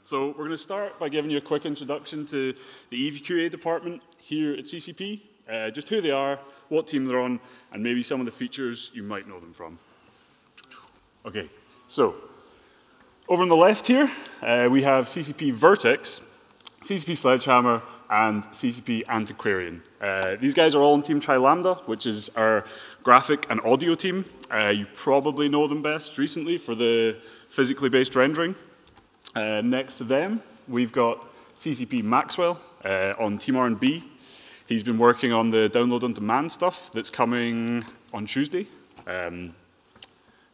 So we're going to start by giving you a quick introduction to the EVQA department here at CCP, just who they are, what team they're on, and maybe some of the features you might know them from. Okay, so over on the left here, we have CCP Vertex, CCP Sledgehammer, and CCP Antiquarian. These guys are all in Team Tri-Lambda, which is our graphic and audio team. You probably know them best recently for the physically based rendering. Next to them, we've got CCP Maxwell on Team R&B. He's been working on the download on demand stuff that's coming on Tuesday.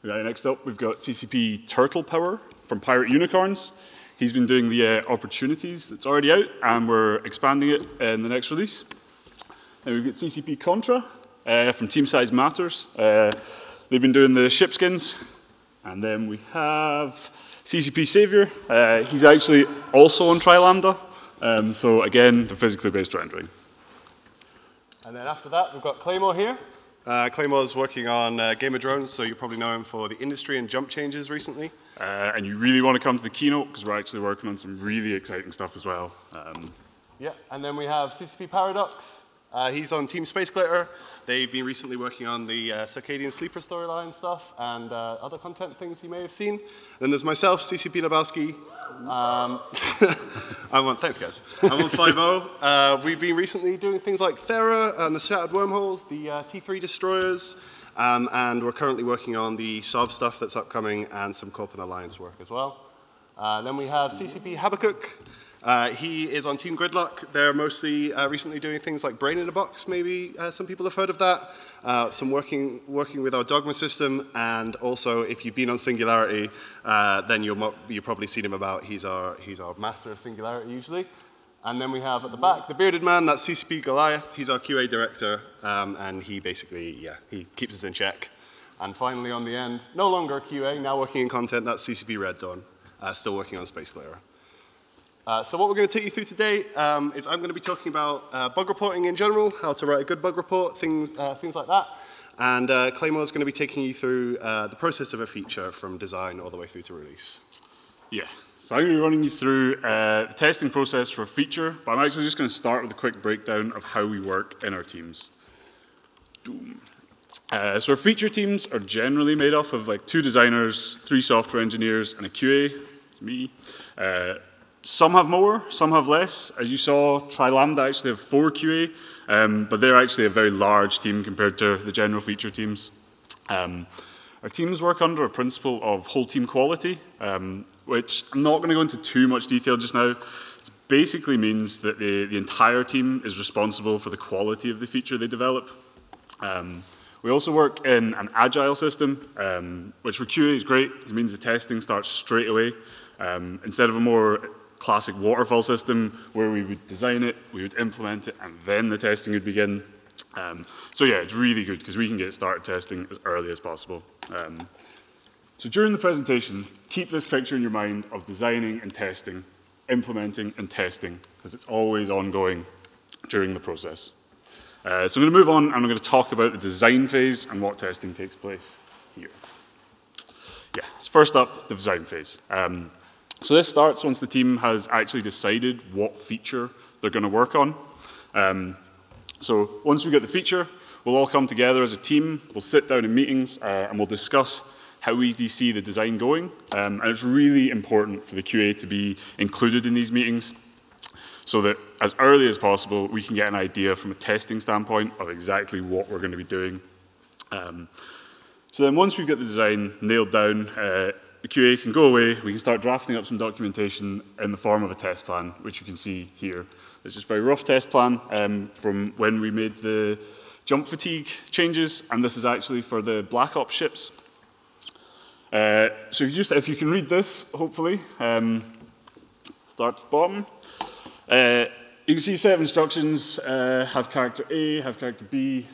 Next up, we've got CCP Turtle Power from Pirate Unicorns. He's been doing the opportunities that's already out, and we're expanding it in the next release. Then we've got CCP Contra from Team Size Matters. They've been doing the ship skins. And then we have CCP Savior. He's actually also on Tri-Lambda. So again, the physically based rendering. And then after that, we've got Claymore here. Claymore's working on Game of Drones, so you probably know him for the industry and jump changes recently. And you really want to come to the keynote, because we're actually working on some really exciting stuff as well. Yeah, and then we have CCP Paradox. He's on Team Space Glitter. They've been recently working on the Circadian Sleeper storyline stuff and other content things you may have seen. Then there's myself, CCP Lebowski. Thanks guys. I'm on 5.0. We've been recently doing things like Thera and the Shattered Wormholes, the T3 Destroyers, and we're currently working on the SOV stuff that's upcoming and some Corp and Alliance work as well. Then we have CCP Habakkuk. He is on Team Gridlock. They're mostly recently doing things like Brain in a Box, maybe some people have heard of that. Some working with our Dogma system, and also if you've been on Singularity, then you've probably seen him about. He's our master of Singularity usually. And then we have at the back, the bearded man, that's CCP Goliath. He's our QA director, and he basically, he keeps us in check. And finally on the end, no longer QA, now working in content, that's CCP Red Dawn, still working on Space Glitter. So what we're going to take you through today is I'm going to be talking about bug reporting in general, how to write a good bug report, things like that. And Claymore is going to be taking you through the process of a feature from design all the way through to release. Yeah, so I'm going to be running you through the testing process for a feature, but I'm actually just going to start with a quick breakdown of how we work in our teams. So our feature teams are generally made up of like 2 designers, 3 software engineers, and a QA. It's me. Some have more, some have less. As you saw, Tri-Lambda actually have 4 QA, but they're actually a very large team compared to the general feature teams. Our teams work under a principle of whole team quality, which I'm not going to go into too much detail just now. It basically means that the entire team is responsible for the quality of the feature they develop. We also work in an agile system, which for QA is great. It means the testing starts straight away. Instead of a more classic waterfall system where we would design it, we would implement it, and then the testing would begin. So yeah, it's really good because we can get started testing as early as possible. So during the presentation, keep this picture in your mind of designing and testing, implementing and testing, because it's always ongoing during the process. So I'm going to move on and I'm going to talk about the design phase and what testing takes place here. Yeah, so first up, the design phase. So this starts once the team has actually decided what feature they're going to work on. So once we get the feature, we'll all come together as a team, we'll sit down in meetings, and we'll discuss how we see the design going. And it's really important for the QA to be included in these meetings so that as early as possible, we can get an idea from a testing standpoint of exactly what we're going to be doing. So then once we've got the design nailed down, the QA can go away, we can start drafting up some documentation in the form of a test plan, which you can see here. It's just a very rough test plan from when we made the jump fatigue changes, and this is actually for the Black Ops ships. So if you can read this, hopefully, start at the bottom. You can see a set of instructions, have character A, have character B.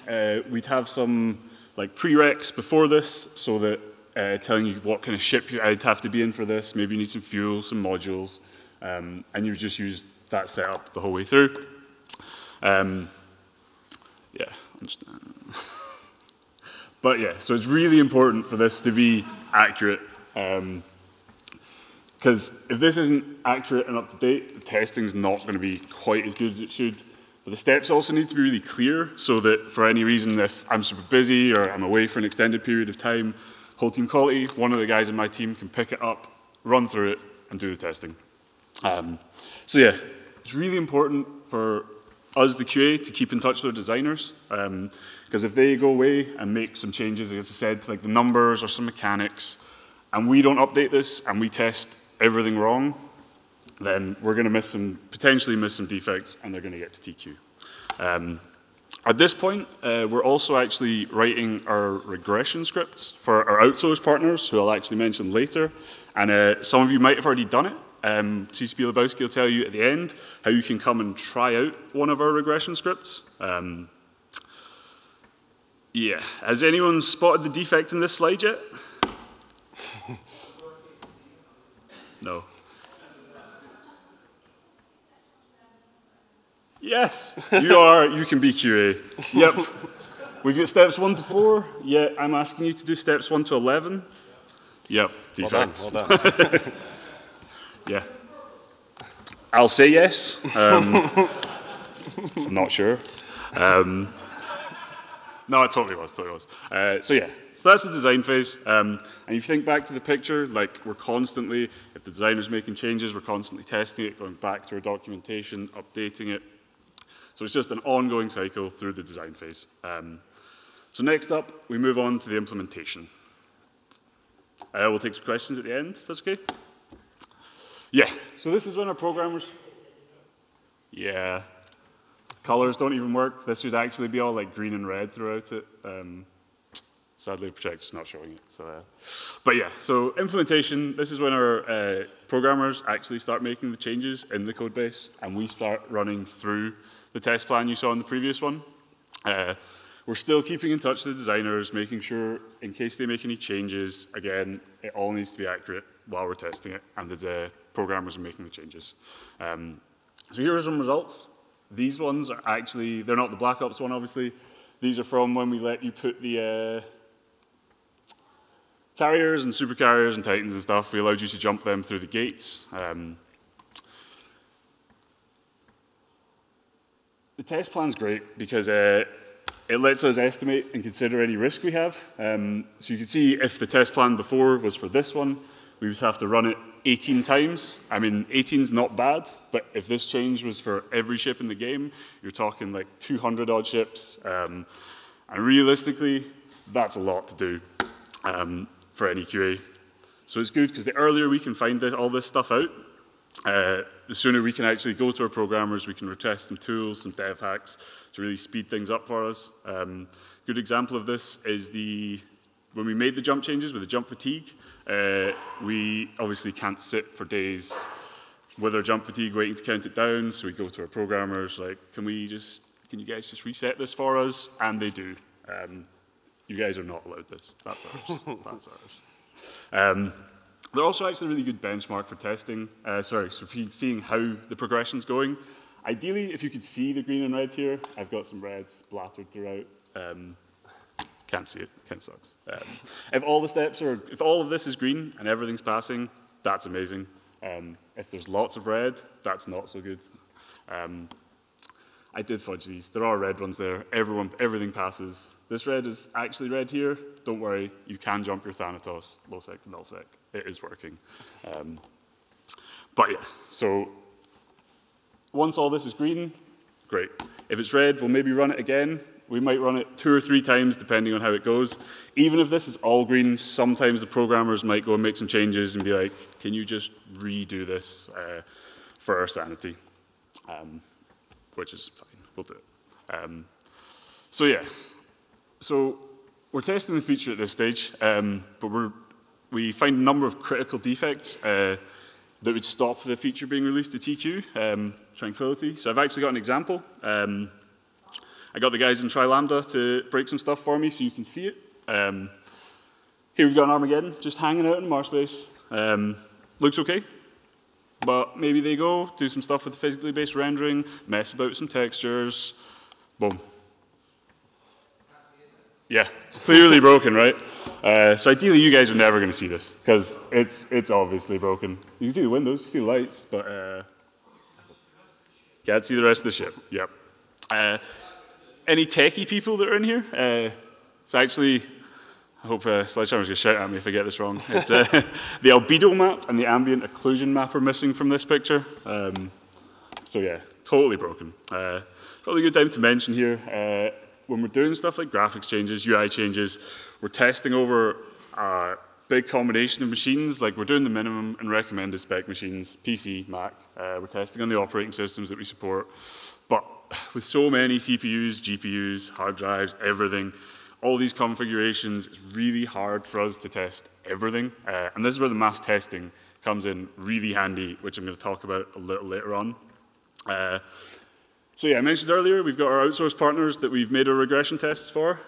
We'd have some like prereqs before this, so that telling you what kind of ship I'd have to be in for this. Maybe you need some fuel, some modules, and you just use that setup the whole way through. Yeah, but yeah, so it's really important for this to be accurate. Because if this isn't accurate and up to date, the testing's not going to be quite as good as it should. But the steps also need to be really clear so that for any reason, if I'm super busy or I'm away for an extended period of time, whole team quality, one of the guys in my team can pick it up, run through it, and do the testing. So yeah, it's really important for us, the QA, to keep in touch with our designers. Because if they go away and make some changes, as I said, like the numbers or some mechanics, and we don't update this and we test everything wrong, then we're going to potentially miss some defects, and they're going to get to TQ. At this point, we're also actually writing our regression scripts for our outsourced partners, who I'll actually mention later. And some of you might have already done it. CCP Lebowski will tell you at the end how you can come and try out one of our regression scripts. Yeah, has anyone spotted the defect in this slide yet? No. Yes, you can be QA. Yep. We've got steps 1 to 4. Yeah, I'm asking you to do steps 1 to 11. Yep, defect. Well done. Yeah. I'll say yes. I'm not sure. No, it totally was, so yeah, so that's the design phase. And if you think back to the picture, like we're constantly, if the designer's making changes, we're constantly testing it, going back to our documentation, updating it. So it's just an ongoing cycle through the design phase. So next up, we move on to the implementation. We'll take some questions at the end, if that's okay. Yeah, so this is when our programmers, yeah, colors don't even work. This should actually be all like green and red throughout it. Sadly, the projector's not showing it. So, but yeah, so implementation, this is when our programmers actually start making the changes in the code base, and we start running through the test plan you saw in the previous one. We're still keeping in touch with the designers, making sure in case they make any changes, again, it all needs to be accurate while we're testing it, and the programmers are making the changes. So here are some results. These ones are actually, they're not the Black Ops one, obviously. These are from when we let you put the carriers and super carriers and Titans and stuff. We allowed you to jump them through the gates. The test plan's great because it lets us estimate and consider any risk we have. So you can see if the test plan before was for this one, we would have to run it 18 times. I mean, 18's not bad, but if this change was for every ship in the game, you're talking like 200 odd ships. And realistically, that's a lot to do for any QA. So it's good because the earlier we can find all this stuff out, the sooner we can actually go to our programmers, we can retest some tools, some dev hacks to really speed things up for us. Good example of this is when we made the jump changes with the jump fatigue, we obviously can't sit for days with our jump fatigue waiting to count it down, so we go to our programmers like, can you guys just reset this for us? And they do. You guys are not allowed this. That's ours. That's ours. They're also actually a really good benchmark for testing. So for seeing how the progression's going. Ideally, if you could see the green and red here, I've got some red splattered throughout. Can't see it, kind of sucks. If all of this is green and everything's passing, that's amazing. If there's lots of red, that's not so good. I did fudge these. There are red ones there. Everything passes. This red is actually red here. Don't worry, you can jump your Thanatos, low sec to null sec. It is working. But yeah, so once all this is green, great. If it's red, we'll maybe run it again. We might run it 2 or 3 times, depending on how it goes. Even if this is all green, sometimes the programmers might go and make some changes and be like, can you just redo this for our sanity? Which is fine, we'll do it. So yeah, so we're testing the feature at this stage, but we find a number of critical defects that would stop the feature being released to TQ, Tranquility. So I've actually got an example. I got the guys in Lambda to break some stuff for me so you can see it. Here we've got an Armageddon just hanging out in Mars space. Looks okay, but maybe they go, do some stuff with physically based rendering, mess about with some textures, boom. Yeah, clearly broken, right? So ideally, you guys are never going to see this because it's obviously broken. You can see the windows, you see the lights, but can't see the rest of the ship. Yep. Any techie people that are in here? It's actually, I hope Sledgehammer's going to shout at me if I get this wrong. It's the albedo map and the ambient occlusion map are missing from this picture. So yeah, totally broken. Probably a good time to mention here, when we're doing stuff like graphics changes, UI changes, we're testing over a big combination of machines, like we're doing the minimum and recommended spec machines, PC, Mac. We're testing on the operating systems that we support. But with so many CPUs, GPUs, hard drives, everything, all these configurations, it's really hard for us to test everything. And this is where the mass testing comes in really handy, which I'm going to talk about a little later on. So yeah, I mentioned earlier, we've got our outsourced partners that we've made our regression tests for.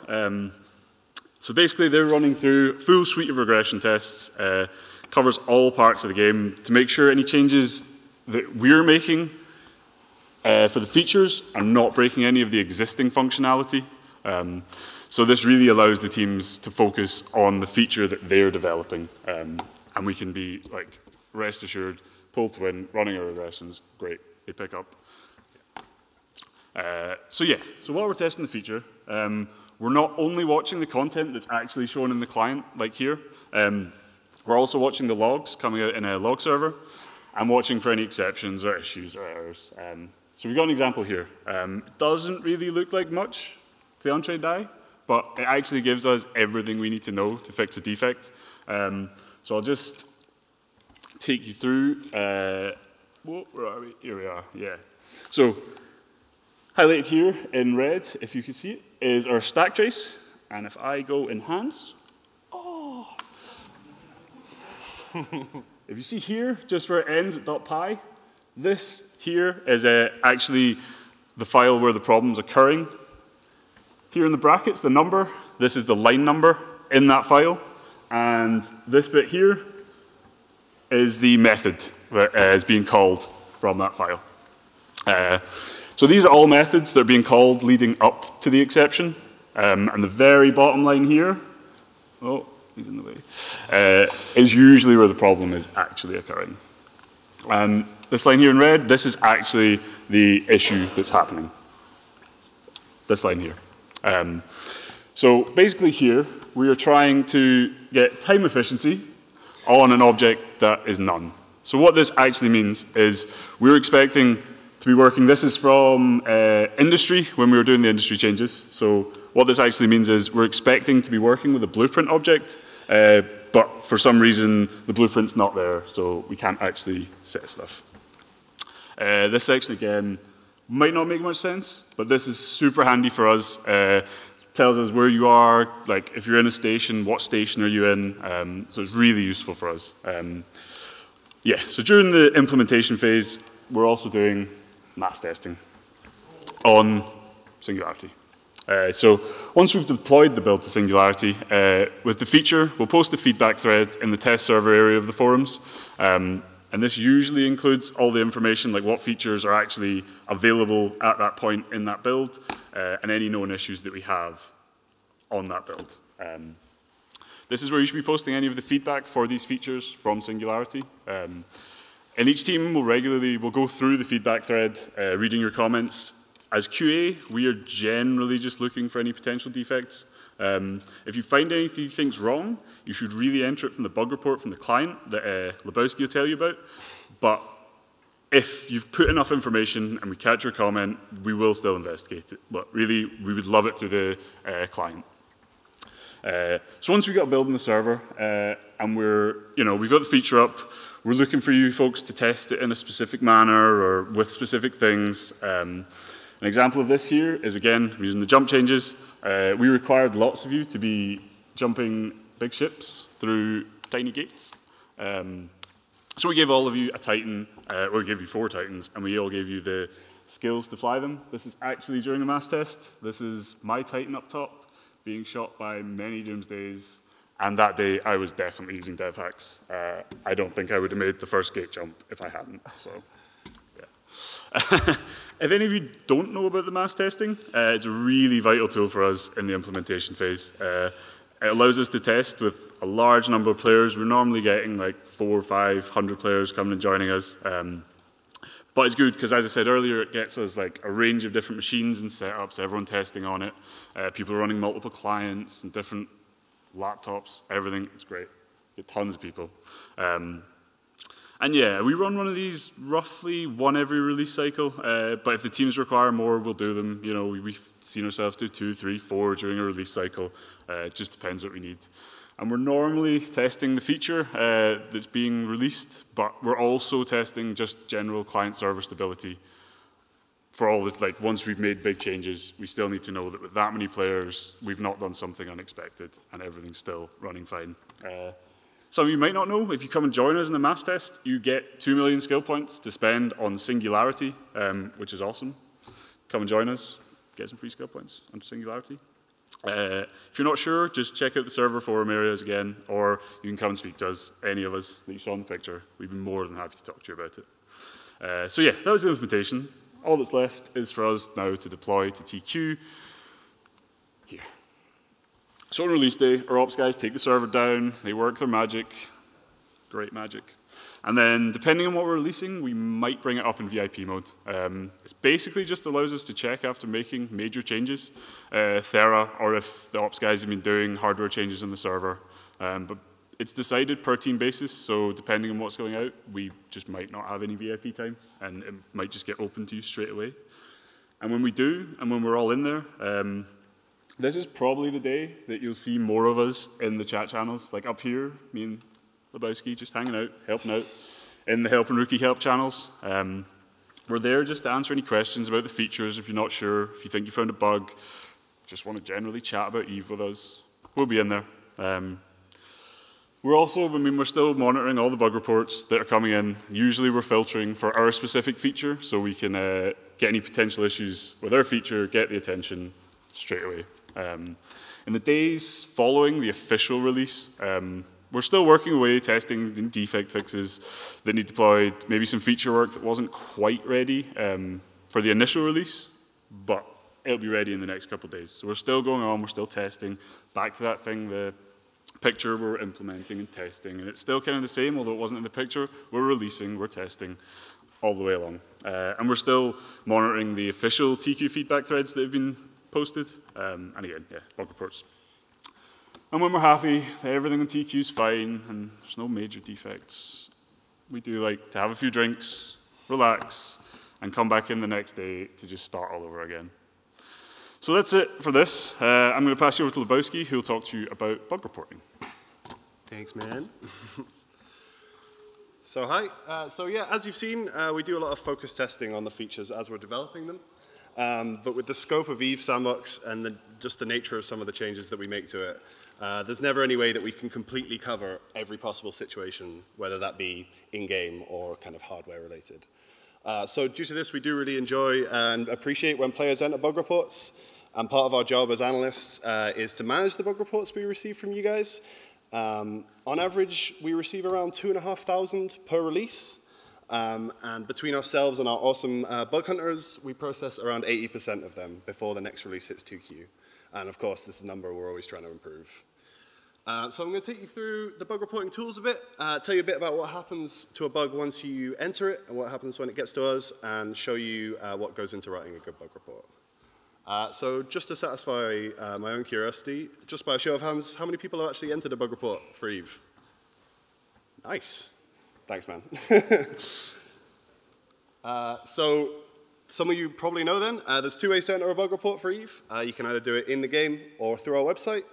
So basically, they're running through a full suite of regression tests, covers all parts of the game to make sure any changes that we're making for the features are not breaking any of the existing functionality. So this really allows the teams to focus on the feature that they're developing. And we can be, like, rest assured, pull to win, running our regressions, great, they pick up. So yeah, so while we're testing the feature, we're not only watching the content that's actually shown in the client, like here, we're also watching the logs coming out in a log server and watching for any exceptions or issues or errors. So we've got an example here. It doesn't really look like much to the untrained eye, but it actually gives us everything we need to know to fix a defect. So I'll just take you through, where are we? Here we are, yeah. So highlighted here in red, if you can see it, is our stack trace. And if I go enhance, oh. If you see here, just where it ends at .py, this here is actually the file where the problem's occurring. Here in the brackets, the number, this is the line number in that file. And this bit here is the method that is being called from that file. So these are all methods that are being called leading up to the exception. And the very bottom line here, oh, he's in the way, is usually where the problem is actually occurring. This line here in red, this is actually the issue that's happening. This line here. So basically here, we are trying to get time efficiency on an object that is none. So what this actually means is we're expecting to be working, this is from industry, when we were doing the industry changes. So what this actually means is we're expecting to be working with a blueprint object, but for some reason the blueprint's not there, so we can't actually set stuff. This section again might not make much sense, but this is super handy for us. Tells us where you are, like if you're in a station, what station are you in, so it's really useful for us. Yeah, so during the implementation phase, we're also doing mass testing on Singularity. So once we've deployed the build to Singularity, with the feature, we'll post a feedback thread in the test server area of the forums. And this usually includes all the information, like what features are actually available at that point in that build, and any known issues that we have on that build. This is where you should be posting any of the feedback for these features from Singularity. And each team will go through the feedback thread, reading your comments. As QA, we are generally just looking for any potential defects. If you find anything you think's wrong, you should really enter it from the bug report from the client that Lebowski will tell you about. But if you've put enough information and we catch your comment, we will still investigate it. But really, we would love it through the client. So once we've got a build in the server and we've got the feature up, we're looking for you folks to test it in a specific manner or with specific things. An example of this here is, again, using the jump changes. We required lots of you to be jumping big ships through tiny gates. So we gave all of you a Titan, we gave you 4 Titans, and we all gave you the skills to fly them. This is actually during a mass test. This is my Titan up top, being shot by many Doomsdays. And that day, I was definitely using dev hacks. I don't think I would have made the first gate jump if I hadn't. So, If any of you don't know about the mass testing, it's a really vital tool for us in the implementation phase. It allows us to test with a large number of players. We're normally getting like 400 or 500 players coming and joining us. But it's good because, as I said earlier, it gets us like a range of different machines and setups, everyone testing on it. People running multiple clients and different laptops, everything. It's great. Get tons of people. And yeah, we run one of these roughly one every release cycle, but if the teams require more, we'll do them. You know, we've seen ourselves do 2, 3, 4 during a release cycle. It just depends what we need. And we're normally testing the feature that's being released, but we're also testing just general client-server stability. For all the, like, once we've made big changes, we still need to know that with that many players, we've not done something unexpected, and everything's still running fine. Some of you might not know, if you come and join us in the mass test, you get 2 million skill points to spend on Singularity, which is awesome. Come and join us, get some free skill points on Singularity. If you're not sure, just check out the server forum areas again, or you can come and speak to us, any of us that you saw in the picture. We'd be more than happy to talk to you about it. So yeah, that was the implementation. All that's left is for us now to deploy to TQ here. So on release day, our ops guys take the server down, they work their magic, great magic. And then, depending on what we're releasing, we might bring it up in VIP mode. It basically just allows us to check after making major changes, Thera, or if the ops guys have been doing hardware changes on the server. But it's decided per team basis, so depending on what's going out, we just might not have any VIP time, and it might just get open to you straight away. And when we do, and when we're all in there, this is probably the day that you'll see more of us in the chat channels, like up here, me and Lebowski just hanging out, helping out in the help and rookie help channels. We're there just to answer any questions about the features if you're not sure, if you think you found a bug, just want to generally chat about Eve with us. We'll be in there. We're also, we're still monitoring all the bug reports that are coming in. Usually we're filtering for our specific feature so we can get any potential issues with our feature, get the attention straight away. In the days following the official release, we're still working away, testing defect fixes that need deployed, maybe some feature work that wasn't quite ready for the initial release, but it'll be ready in the next couple of days. So we're still going on, we're still testing. Back to that thing, the picture we're implementing and testing, and it's still kind of the same, although it wasn't in the picture. We're releasing, we're testing all the way along. And we're still monitoring the official TQ feedback threads that have been posted. And again, yeah, bug reports. And when we're happy that everything on TQ is fine and there's no major defects, we do like to have a few drinks, relax, and come back in the next day to just start all over again. So that's it for this. I'm going to pass you over to Lebowski, who will talk to you about bug reporting. Thanks, man. So hi. So yeah, as you've seen, we do a lot of focus testing on the features as we're developing them. But with the scope of Eve Sandbox and just the nature of some of the changes that we make to it, there's never any way that we can completely cover every possible situation, whether that be in-game or kind of hardware related. So due to this, we do really enjoy and appreciate when players enter bug reports. And part of our job as analysts is to manage the bug reports we receive from you guys. On average, we receive around 2,500 per release. And between ourselves and our awesome bug hunters, we process around 80% of them before the next release hits 2Q. And of course, this is a number we're always trying to improve. So I'm going to take you through the bug reporting tools a bit, tell you a bit about what happens to a bug once you enter it, and what happens when it gets to us, and show you what goes into writing a good bug report. So just to satisfy my own curiosity, just by a show of hands, how many people have actually entered a bug report for Eve? Nice. Thanks, man. So some of you probably know then, there's 2 ways to enter a bug report for Eve. You can either do it in the game or through our website.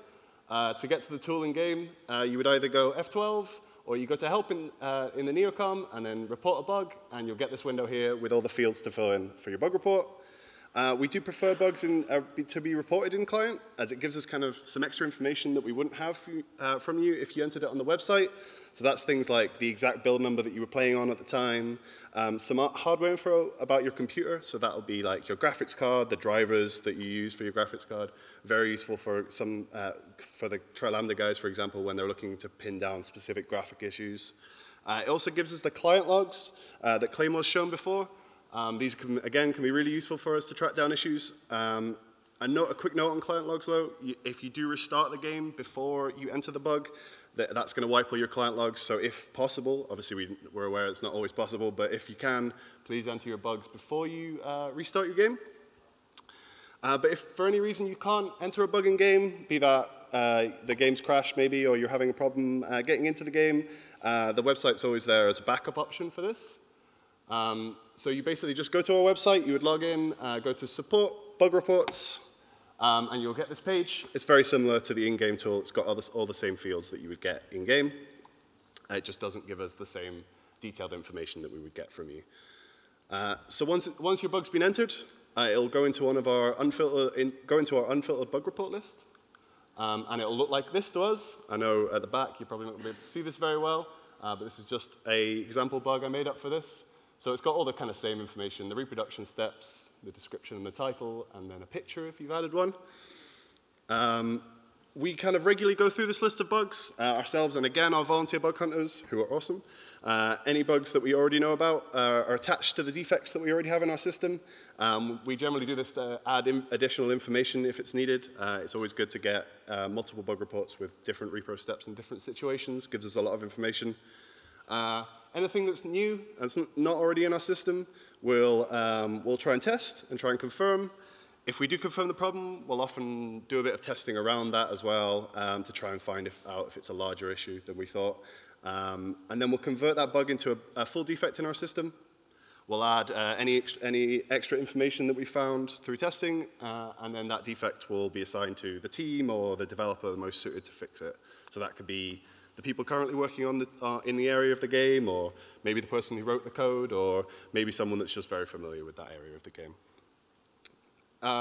To get to the tool in game, you would either go F12 or you go to help in the Neocom and then report a bug, and you'll get this window here with all the fields to fill in for your bug report. We do prefer bugs to be reported in client, as it gives us kind of some extra information that we wouldn't have from you if you entered it on the website. So that's things like the exact build number that you were playing on at the time, some hardware info about your computer, so that'll be like your graphics card, the drivers that you use for your graphics card. Very useful for for the Tri-Lambda guys, for example, when they're looking to pin down specific graphic issues. It also gives us the client logs that Claymore's shown before. These, again, can be really useful for us to track down issues. A quick note on client logs, though. If you do restart the game before you enter the bug, that's going to wipe all your client logs. So if possible, obviously we're aware it's not always possible, but if you can, please enter your bugs before you restart your game. But if for any reason you can't enter a bug in game, be that the game's crashed maybe, or you're having a problem getting into the game, the website's always there as a backup option for this. So you basically just go to our website, you would log in, go to support, bug reports, and you'll get this page. It's very similar to the in-game tool. It's got all the same fields that you would get in-game. It just doesn't give us the same detailed information that we would get from you. So once your bug's been entered, it'll go into our unfiltered bug report list, and it'll look like this to us. I know at the back you're probably not going to be able to see this very well, but this is just an example bug I made up for this. So it's got all the kind of same information, the reproduction steps, the description and the title, and then a picture if you've added one. We kind of regularly go through this list of bugs ourselves, and again, our volunteer bug hunters, who are awesome. Any bugs that we already know about are attached to the defects that we already have in our system. We generally do this to add additional information if it's needed. It's always good to get multiple bug reports with different repro steps in different situations. Gives us a lot of information. Anything that's new and not already in our system, we'll try and test and try and confirm. If we do confirm the problem, we'll often do a bit of testing around that as well to try and find out if it's a larger issue than we thought. And then we'll convert that bug into a full defect in our system. We'll add any extra information that we found through testing, and then that defect will be assigned to the team or the developer most suited to fix it. So that could be the people currently working on in the area of the game, or maybe the person who wrote the code, or maybe someone that's just very familiar with that area of the game.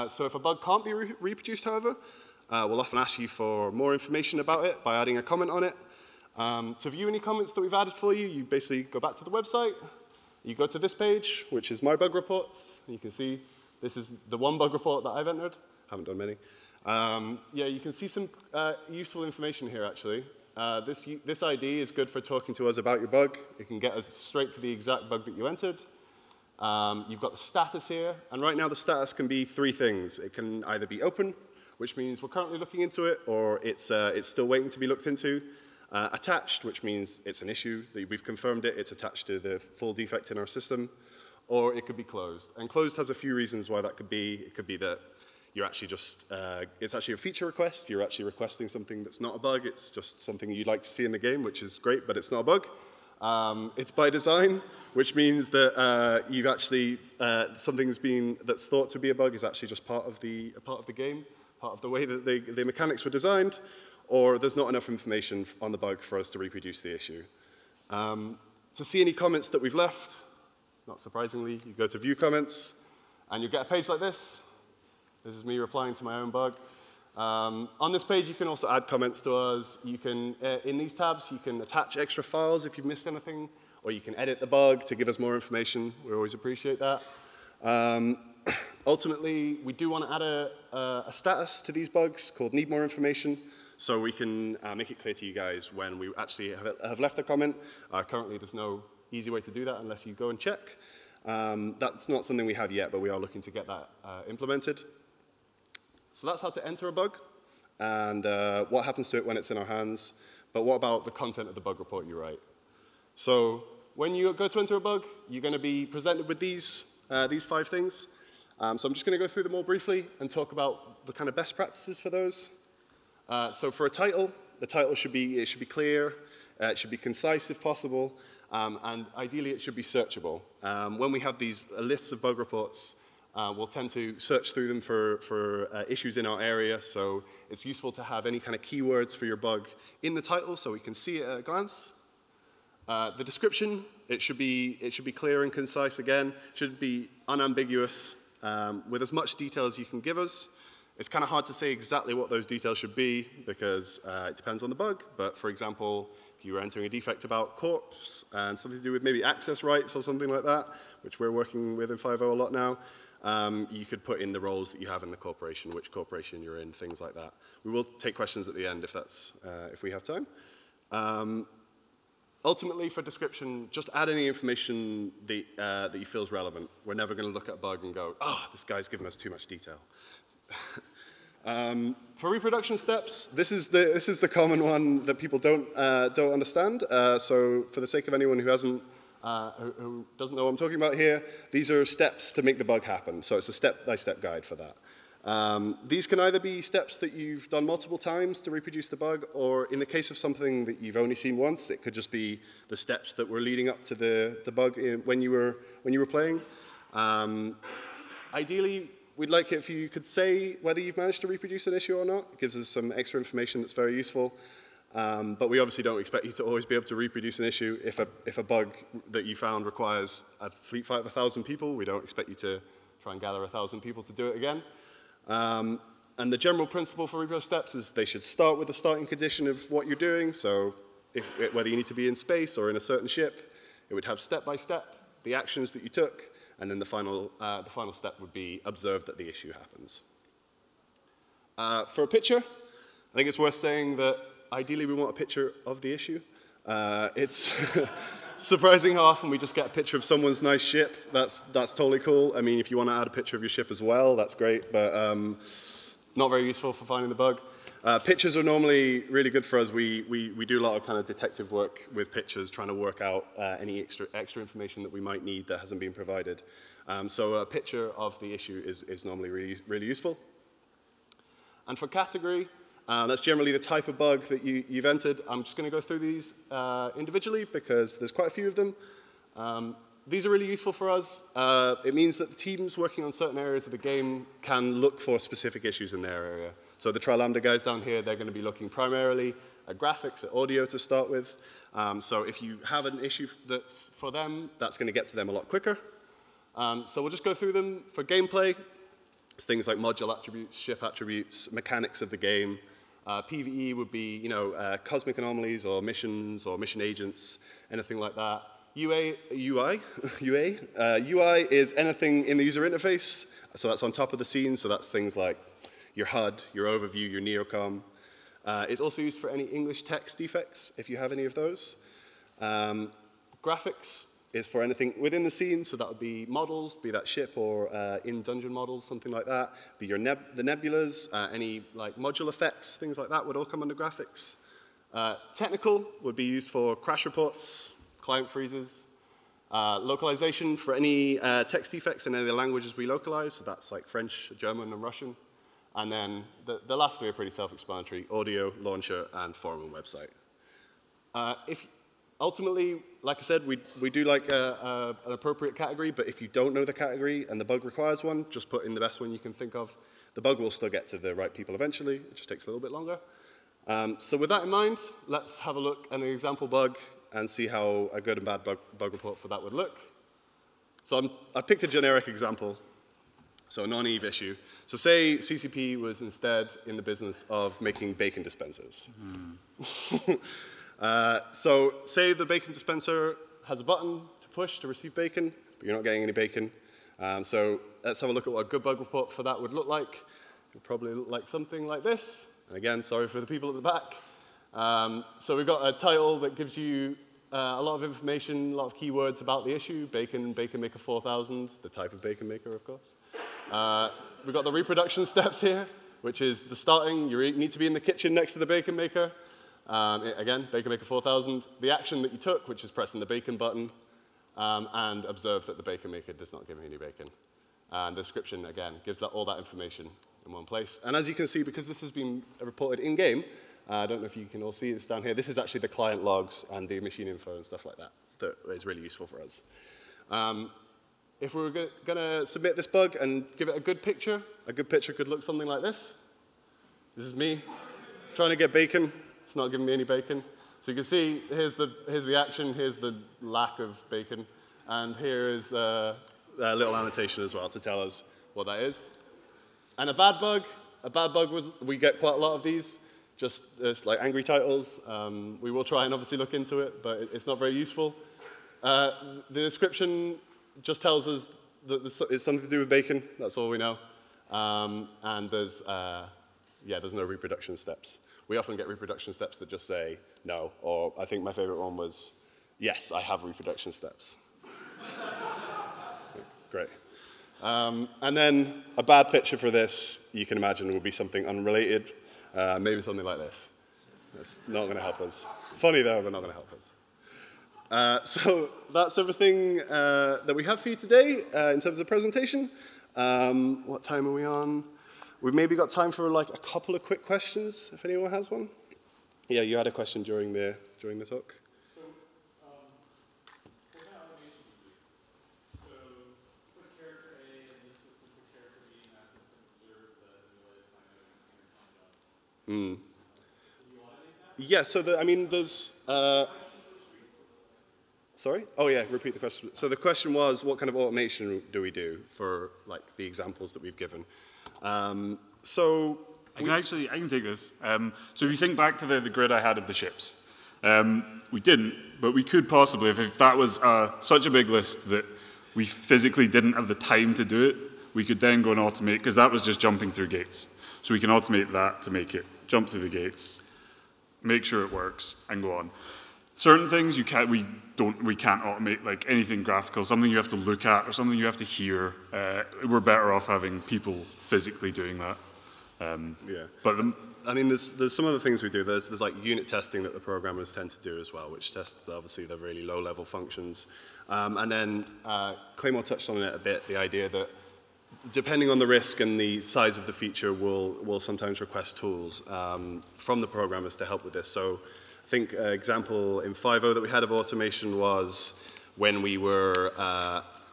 So if a bug can't be reproduced, however, we'll often ask you for more information about it by adding a comment on it. To view any comments that we've added for you, you basically go back to the website, you go to this page, which is My Bug Reports, and you can see this is the one bug report that I've entered. Haven't done many. Yeah, you can see some useful information here, actually. This ID is good for talking to us about your bug. It can get us straight to the exact bug that you entered. You've got the status here, and right now the status can be three things. It can either be open, which means we're currently looking into it, or it's still waiting to be looked into. Attached, which means it's an issue, that we've confirmed it, it's attached to the full defect in our system, or it could be closed. And closed has a few reasons why that could be. It could be that you're actually just, it's actually a feature request, you're actually requesting something that's not a bug, it's just something you'd like to see in the game, which is great, but it's not a bug. It's by design, which means that you've actually, something's that's thought to be a bug is actually just part of the game, part of the way that the mechanics were designed, or there's not enough information on the bug for us to reproduce the issue. To see any comments that we've left, not surprisingly, you go to View Comments, and you'll get a page like this. This is me replying to my own bug. On this page, you can also add comments to us. You can, in these tabs, you can attach extra files if you've missed anything, or you can edit the bug to give us more information. We always appreciate that. Ultimately, we do want to add a status to these bugs called Need More Information, so we can make it clear to you guys when we actually have left a comment. Currently, there's no easy way to do that unless you go and check. That's not something we have yet, but we are looking to get that implemented. So that's how to enter a bug, and what happens to it when it's in our hands. But what about the content of the bug report you write? So when you go to enter a bug, you're going to be presented with these 5 things. So I'm just going to go through them all briefly and talk about the kind of best practices for those. So for a title, the title should be clear, it should be concise if possible, and ideally it should be searchable. When we have these lists of bug reports, we'll tend to search through them for issues in our area, so it's useful to have any kind of keywords for your bug in the title so we can see it at a glance. The description, it should be clear and concise again, should be unambiguous, with as much detail as you can give us. It's kind of hard to say exactly what those details should be because it depends on the bug, but for example, if you were entering a defect about corpse and something to do with maybe access rights or something like that, which we're working with in 5.0 a lot now, you could put in the roles that you have in the corporation, which corporation you're in, things like that. We will take questions at the end if we have time. Ultimately, for description, just add any information that you feel is relevant. We're never going to look at a bug and go, oh, this guy's giving us too much detail. For reproduction steps, this is the common one that people don't understand. So for the sake of anyone who doesn't know what I'm talking about here, these are steps to make the bug happen. So it's a step-by-step guide for that. These can either be steps that you've done multiple times to reproduce the bug, or in the case of something that you've only seen once, it could just be the steps that were leading up to the bug when you were playing. Ideally, we'd like it if you could say whether you've managed to reproduce an issue or not. It gives us some extra information that's very useful. But we obviously don't expect you to always be able to reproduce an issue. If a bug that you found requires a fleet fight of 1,000 people, we don't expect you to try and gather 1,000 people to do it again. And the general principle for repro steps is they should start with the starting condition of what you're doing. So whether you need to be in space or in a certain ship, it would have step by step the actions that you took, and then the final step would be observe that the issue happens. For a picture, I think it's worth saying that ideally we want a picture of the issue. It's surprising how often we just get a picture of someone's nice ship. That's totally cool. I mean, if you want to add a picture of your ship as well, that's great, but not very useful for finding the bug. Pictures are normally really good for us. We do a lot of kind of detective work with pictures, trying to work out any extra information that we might need that hasn't been provided. So a picture of the issue is normally really useful. And for category, that's generally the type of bug that you've entered. I'm just going to go through these individually because there's quite a few of them. These are really useful for us. It means that the teams working on certain areas of the game can look for specific issues in their area. So the Tri-Lambda guys down here, they're going to be looking primarily at graphics, at audio to start with. So if you have an issue that's for them, that's going to get to them a lot quicker. So we'll just go through them. For gameplay, it's things like module attributes, ship attributes, mechanics of the game. PvE would be, cosmic anomalies or missions or mission agents, anything like that. UI is anything in the user interface, so that's on top of the scene, so that's things like your HUD, your overview, your neocom. It's also used for any English text defects, if you have any of those. Graphics is for anything within the scene, so that would be models, be that ship or in-dungeon models, something like that. Be the nebulas, any like module effects, things like that would all come under graphics. Technical would be used for crash reports, client freezes. Localization for any text defects in any of the languages we localize, so that's like French, German, and Russian. And then the last three are pretty self-explanatory: audio, launcher, and forum and website. Ultimately, like I said, we do like an appropriate category, but if you don't know the category and the bug requires one, just put in the best one you can think of. The bug will still get to the right people eventually. It just takes a little bit longer. So with that in mind, let's have a look at an example bug and see how a good and bad bug report for that would look. So I've picked a generic example, so a non-Eve issue. So say CCP was instead in the business of making bacon dispensers. So say the bacon dispenser has a button to push to receive bacon, but you're not getting any bacon. So let's have a look at what a good bug report for that would look like. It would probably look like something like this. And again, sorry for the people at the back. So we've got a title that gives you a lot of information, a lot of keywords about the issue: bacon, bacon maker 4000, the type of bacon maker, of course. We've got the reproduction steps here, which is the starting. You need to be in the kitchen next to the bacon maker. Again, bacon maker 4000. The action that you took, which is pressing the bacon button, and observe that the bacon maker does not give me any bacon. And the description, again, gives all that information in one place. And as you can see, because this has been reported in-game, I don't know if you can all see this down here, this is actually the client logs and the machine info and stuff like that that is really useful for us. If we were going to submit this bug and give it a good picture could look something like this. This is me trying to get bacon. It's not giving me any bacon. So you can see, here's the action, here's the lack of bacon, and here is a little annotation as well to tell us what that is. And a bad bug was, we get quite a lot of these, just like angry titles. We will try and obviously look into it, but it's not very useful. The description just tells us that it's something to do with bacon, that's all we know. And there's no reproduction steps. We often get reproduction steps that just say no, or I think my favorite one was, Yes, I have reproduction steps. Great. And then a bad picture for this, you can imagine, would be something unrelated. Maybe something like this. That's not going to help us. Funny though, but not going to help us. So that's everything that we have for you today in terms of the presentation. What time are we on? We've maybe got time for like a couple of quick questions, if anyone has one. Yeah, you had a question during the talk. So, what kind of automation do you do? So, put character A in this system, put character B in that system, observe that the delay sign out and find out. Do you automate that? Yeah, so there's... Sorry? Oh yeah, repeat the question. So the question was, what kind of automation do we do for like the examples that we've given? I can take this. So if you think back to the grid I had of the ships, we didn't, but we could possibly, if that was such a big list that we physically didn't have the time to do it, we could then go and automate, because that was just jumping through gates. So we can automate that to make it jump through the gates, make sure it works, and go on. Certain things we can't automate, like anything graphical, something you have to look at or something you have to hear. We're better off having people physically doing that. Yeah. But there's some other things we do. There's like unit testing that the programmers tend to do as well, which tests obviously the really low-level functions. And then Claymore touched on it a bit, the idea that depending on the risk and the size of the feature, we'll sometimes request tools from the programmers to help with this. So I think an example in 5.0 that we had of automation was when we were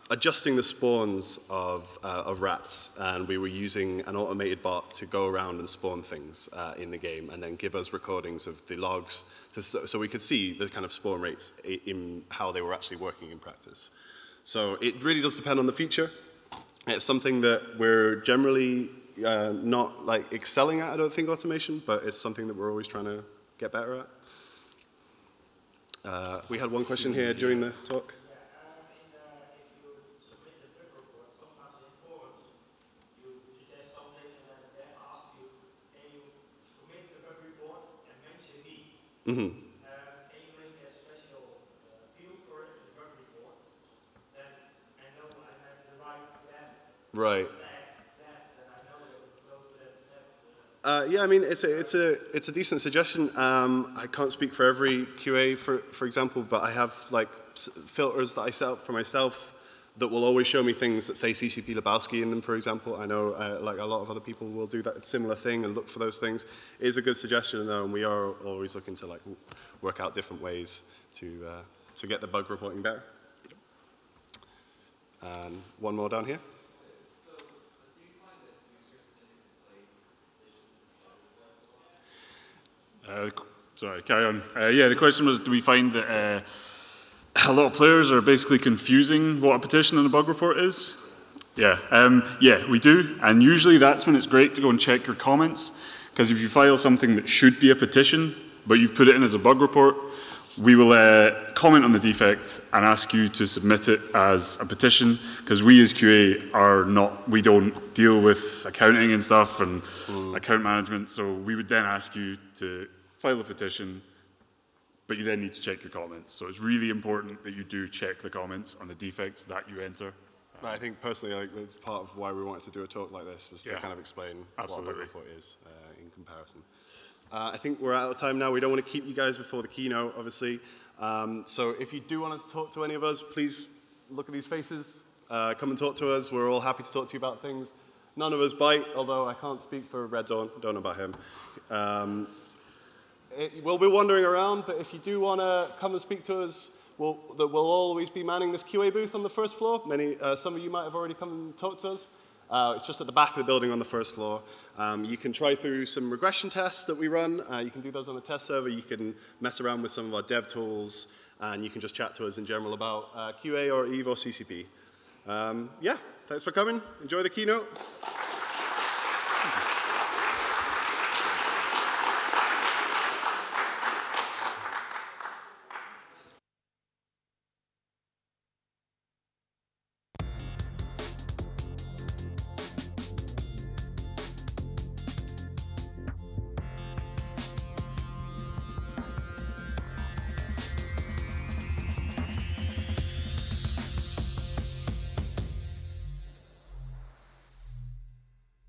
adjusting the spawns of rats, and we were using an automated bot to go around and spawn things in the game, and then give us recordings of the logs so we could see the kind of spawn rates in how they were actually working in practice. So it really does depend on the feature. It's something that we're generally not like excelling at, I don't think, automation, but it's something that we're always trying to get better at. We had one question here during the talk. Mm-hmm. And you make a special field for it, the bug report, then I know I have the right depth. Right. And I know that it's close to that depth. Yeah, I mean, it's a decent suggestion. I can't speak for every QA, for example, but I have like filters that I set up for myself that will always show me things that say CCP Lebowski in them, for example. I know like a lot of other people will do that similar thing and look for those things. It is a good suggestion, though, and we are always looking to like work out different ways to get the bug reporting better. And one more down here. So, do you find that users can Sorry, carry on. Yeah, the question was, do we find that a lot of players are basically confusing what a petition and a bug report is? Yeah, yeah, we do. And usually that's when it's great to go and check your comments, because if you file something that should be a petition, but you've put it in as a bug report, we will comment on the defect and ask you to submit it as a petition, because we as QA we don't deal with accounting and stuff and account management, so we would then ask you to file a petition, but you then need to check your comments. So it's really important that you do check the comments on the defects that you enter. I think personally, like, that's part of why we wanted to do a talk like this, was to kind of explain what a bug report is in comparison. I think we're out of time now. We don't want to keep you guys before the keynote, obviously. So if you do want to talk to any of us, please look at these faces. Come and talk to us. We're all happy to talk to you about things. None of us bite, although I can't speak for Red Dawn. Don't know about him. We'll be wandering around, but if you do want to come and speak to us, we'll always be manning this QA booth on the first floor. Some of you might have already come and talked to us. It's just at the back of the building on the first floor. You can try through some regression tests that we run. You can do those on the test server. You can mess around with some of our dev tools, and you can just chat to us in general about QA or EVE or CCP. Yeah, thanks for coming. Enjoy the keynote.